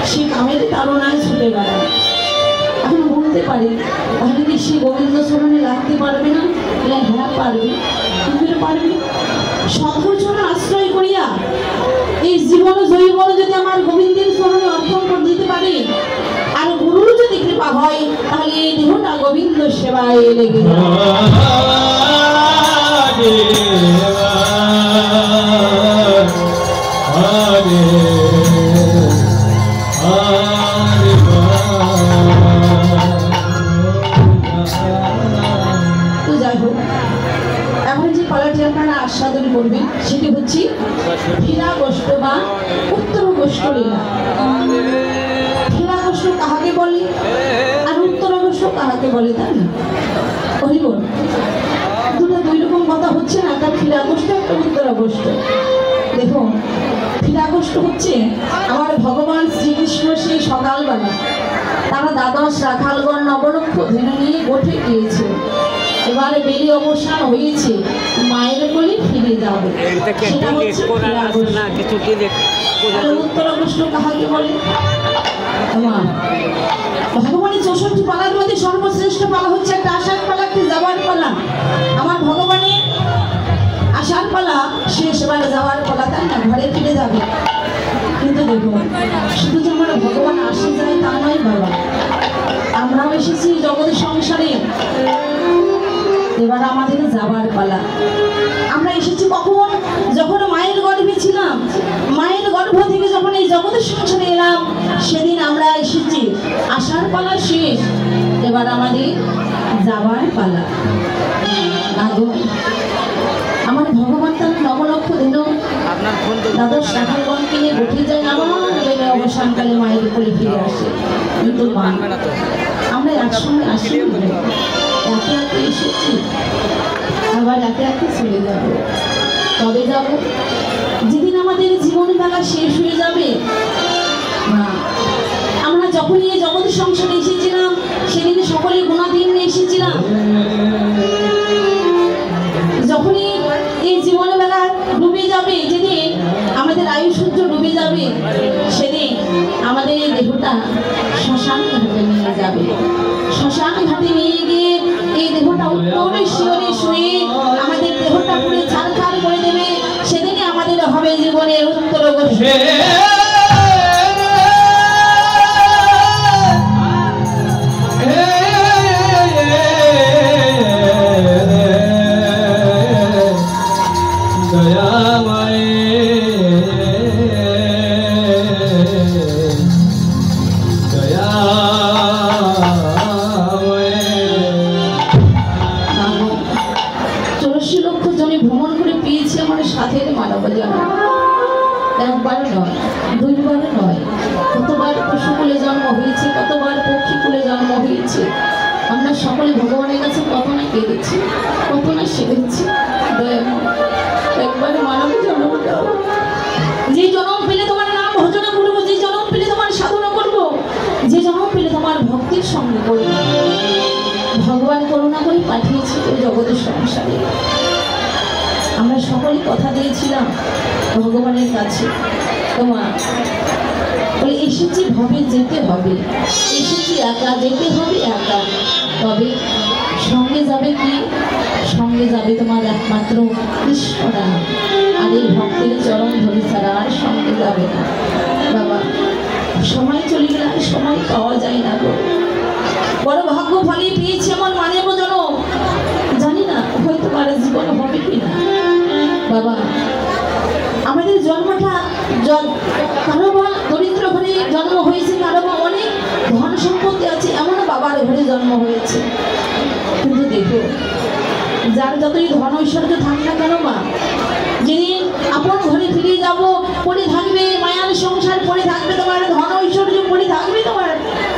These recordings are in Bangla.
সে কামের তাড়নায় ছুটে বেড়ায়। এখন বলতে পারি তাহলে কি সে গোবিন্দ চরণে লাগতে পারবে না? হ্যাঁ পারবে। কি করে পারবে? সর্বজন আশ্রয় করিয়া এই জীবন জৈবন যদি আমার গোবিন্দের চরণে অর্পণ করে দিতে পারে, আর গুরুর যদি কৃপা হয় তাহলে এই দেহটা গোবিন্দ সেবায় লেগে তো যাই হোক, এখন যে পালাটি আপনারা আস্বাদন করবেন সেটি হচ্ছে ফিরা গোষ্ঠ বা উত্তর গোষ্ঠ লীলা। ফিরা গোষ্ঠ কাহাকে বলে আর উত্তর গোষ্ঠ কাহাকে বলে তাই না? হরি বল, দুটো দুই রকম কথা হচ্ছে না, একটা ফিরা গোষ্ঠ একটা উত্তর গোষ্ঠ। দেখুন, ফিরা গোষ্ঠ হচ্ছে আমার ভগবান শ্রীকৃষ্ণ সেই সকালবেলা তারা দ্বাদশ রাখালগণ নবলক্ষ ধেনু নিয়ে গোঠে গিয়েছে। এবারে বেলি অবসান হয়েছে, মায়ের কোলে ফিরে যাবে। সেটা হচ্ছে ফিরা গোষ্ঠ। উত্তর গোষ্ঠ কাহাকে বলে? ভগবানের 64 পালার মধ্যে সর্বশ্রেষ্ঠ পালা হচ্ছে একটা আসার পালা, একটা যাওয়ার পালা। আমার ভগবানের আসার পালা শেষ, এবারে যাওয়ার পালা, তাই না? ঘরে ফিরে যাবে। কিন্তু দেখুন, শুধু যে আমার ভগবান আসে যায় তা নয় বাবা, আমরাও এসেছি জগৎ সংসারে, এবার আমাদের যাবার পালা। আমরা এসেছি কখন? যখন মায়ের গর্ভে ছিলাম, মায়ের গর্ভ থেকে যখন এই জগতের সংসারে এলাম, সেদিন আমরা এসেছি। আসার পালা শেষ, এবার আমাদের যাবার পালা। আমার ভগবান তার নবলক্ষ ধেনু দ্বাদশ রাখালগণকে নিয়ে উঠে যায়, আবার অবসানকালে মায়ের কোলে ফিরে আসে। কিন্তু আমরা একসঙ্গে আসি, একে একে এসেছি, আবার একে একে চলে যাব। কবে যাব? যেদিন আমাদের জীবন বেলা শেষ হয়ে যাবে। আমরা যখনই এই জগৎ সংসারে এসেছিলাম সেদিন সকলে গুণাধীন এসেছিলাম। যখনই এই জীবন বেলা ডুবে যাবে, যেদিন আমাদের আয়ুসূর্য ডুবে যাবে, সেদিন আমাদের এই দেহটা শ্মশান ঘাটে নিয়ে যাবে। শ্মশান ঘাটে নিয়ে গিয়ে এই দেহটা উত্তরে শিওরে শুয়ে আমাদের দেহটা পুরো ছাড়খাড় করে দেবে। সেদিনে আমাদের হবে জীবনের উত্তর গোষ্ঠ। একবার নয়, দুইবার নয়, কতবার পশুকুলে জন্ম হয়েছে, কতবার পক্ষীকুলে জন্ম হয়েছে। আমরা সকলে ভগবানের কাছে কত না কেঁদেছি, কত না সেবেছি। একবার মানব জন্ম দাও, যে জন্ম পেলে তোমার নাম ভজনা করবো, যে জন্ম পেলে তোমার সাধনা করবো, যে জন্ম পেলে তোমার ভক্তির সঙ্গে করবো। ভগবান করুণা করে পাঠিয়েছিল জগতের সংসারে। আমরা সকলে কথা দিয়েছিলাম ভগবানের কাছে, তোমার বলে এসেছি ভবে যেতে হবে, এসেছি একা, যেতে হবে একা। তবে সঙ্গে যাবে কি? সঙ্গে যাবে তোমার একমাত্র কৃষ্ণরা। আর এই ভক্তের চরণ ধরে ছাড়া আর সঙ্গে যাবে না বাবা। সময় চলে গেলে আর সময় পাওয়া যায় না গো। বড় ভাগ্য ফলে পেয়েছি আমার মানব জনম, জানি না হয়তো পারে জীবন হবে কিনা বাবা। আমাদের জন্মটা কারো বা দরিদ্র ঘরে জন্ম হয়েছে, কারো বা অনেক ধন সম্পত্তি আছে, এমন বাবার ঘরে জন্ম হয়েছে। কিন্তু দেখো, যার যতই ধন ঐশ্বর্য থাক না কেন মা, যেদিন আপন ঘরে ফিরে যাব, পড়ে থাকবে মায়ার সংসার, পড়ে থাকবে তোমার ধন ঐশ্বর্য, পড়ে থাকবে তোমার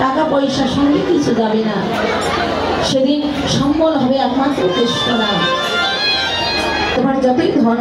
টাকা পয়সা, সঙ্গে কিছু যাবে না। সেদিন সম্বল হবে একমাত্র কৃষ্ণরা। তোমার যতই ধন